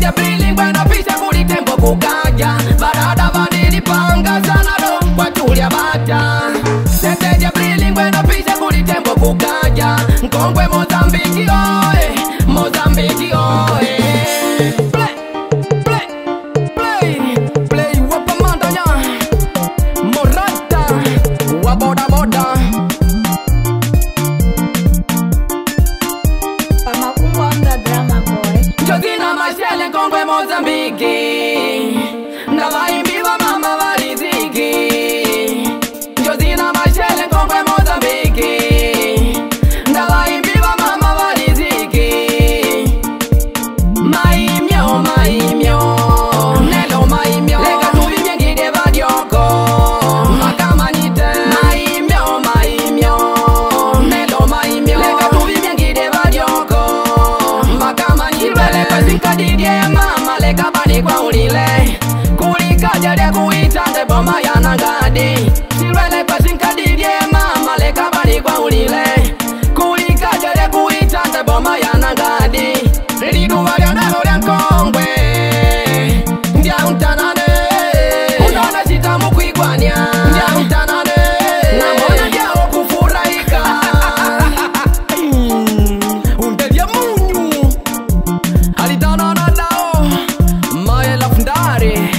de Aprili buena pisa kuli tempo kukaja barada vanili panga sana do kwa tulia bata 7 de Aprili buena pisa kuli tempo kukaja Nkongwe Mozambiki oe Mozambiki oe play wapamanda nya Morata waboda boda Josina Machele Nkongwe Mozambiki na vaimbiwa mama variziki Josina Machele Nkongwe Mozambiki na vaimbiwa mama variziki Maimyo maimyo Nelo maimyo Leka tuvimye ngide vadioko Makamanite Maimyo maimyo Nelo maimyo Leka tuvimye ngide vadioko Makamanite Leka didie mama leka bani kwa ulile Kulika jade kuitande boma ya nangadi Silwele kwa zinka didie mama leka bani kwa ulile Kulika jade kuitande boma ya nangadi Ridu walia nalo ya Nkongwe Ndia untanane Unona sitamu kuigwania Ndia untanane Namona ndia okufuraika Undelia munyu Alitana na dao Mae la fundare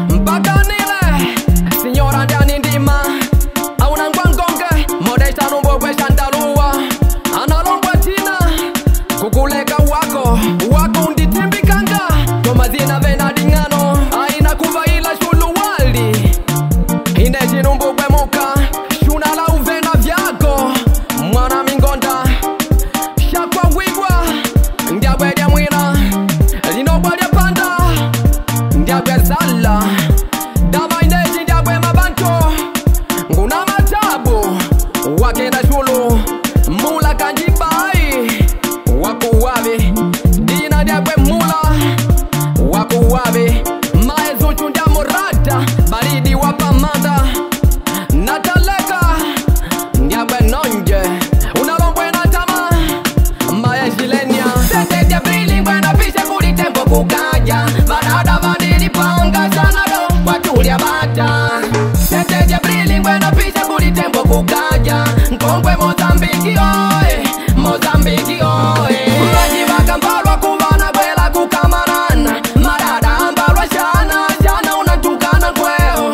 Mpaka nile Signora ndani ndima Auna ngwangonge Modesta numbogwe shantalua Analongwe tina Kukuleka wako Wako unditimbikanga Tomazina vena dingano Aina kuvaila shulu wali Ineshi numbogwe muka Shuna la uvena vyako Mwana mingonda Shakwa wigwa Ndiabwe dia mwina Linobwa dia panda Ndiabwe zala Dama ineshi ndiabwe mabanto Nguna matabu Wakena shulu Mula kanjibai Wakuwabe Dina ndiabwe mula Wakuwabe Mae zuchu ndia Morata Baridi wapamanda Nataleka Ndiabwe nonje Unalombwe na tama Mae Jilenia 7 de Aprili buena pisa kuli tempo kukaja Barada vanili panga sana do kwa tulia bata 7 de Aprili buena pisa kuli tempo kukaja Nkongwe Mozambiki oe Mozambiki oe Vajiva kambalwa kuvana kwela kukamarana Marada ambalwa shana Shana unatukana kweo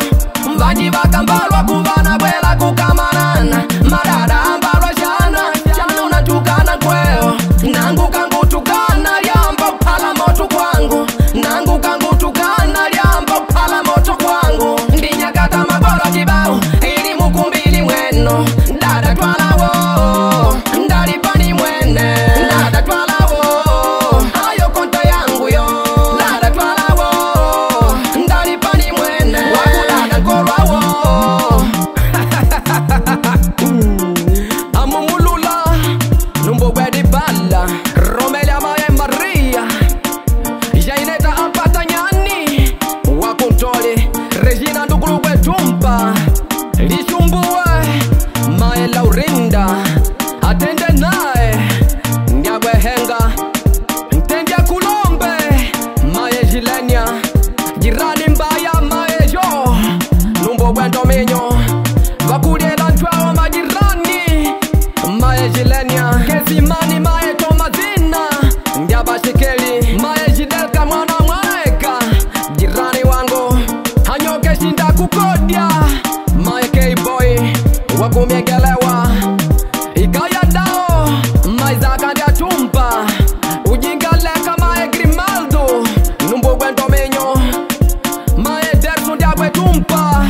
Vajiva kambalwa kuvana kwela kukamarana Marada ambalwa shana Shana unatukana kweo Nangu kangu tukana Liambo pala moto kwangu Nangu kangu tukana Liambo pala moto kwangu Ndinyakata mabolo kibao Ili mukumbili mweno Dada twalawo Ndalipani mwene Dada twalawo Ayo konta yangu yo Dada twalawo Ndalipani mwene Wakudada nkolwawo Amumulula Numbogwe di balla Romelia Mae Maria Jaineta Ampatanyani Wakuntole Regina Ndugulugwe Tumpa Lishumbue Mae Laurinda Atende nae Ndiabwe henga Ntendia Kulombe Mae Jilenia Jirani mbaya Mae Jo Numbogwe Ndominyo Vakuliela ntwao majirani Mae Jilenia Kesimani Mae Tomazina Ndiabashikeli Mae Jidelka mwana mwaeka Jirani wangu Hanyoke shinda kukodia Mae K-boy Wakumiegelewa Ikaya dao Mae Zaka ndia Tumpa Ujingaleka Mae Grimaldo Numbogwe Ndominyo Mae Dersu ndiabwe Tumpa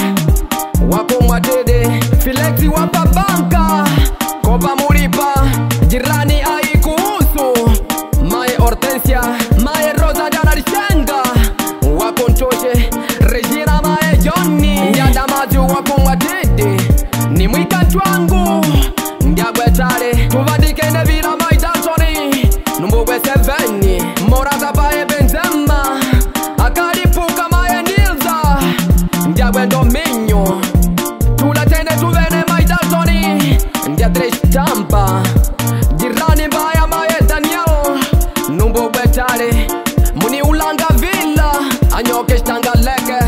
Wakumwadede Filexi wapa banka Kopa Muripa Jirani aikuhusu Mae Hortensia Mae Rosa Diana Lishenga Wakunchoche Regina Mae Johnny Ndiadamaju wakumwadede Ni mwika ntwangu Ndiabwe tale Tuvadike nevila Mae Daltoni Numbogwe Seveni Morata Bae Benzema Akalipuka Mae Nilza Ndiabwe Ndominyo Tulatene tuvene Mae Daltoni Ndiatre Tampa Jirani mbaya Mae Daniel Numbogwe tale Muni Ulanga villa, anyoke shtangaleke.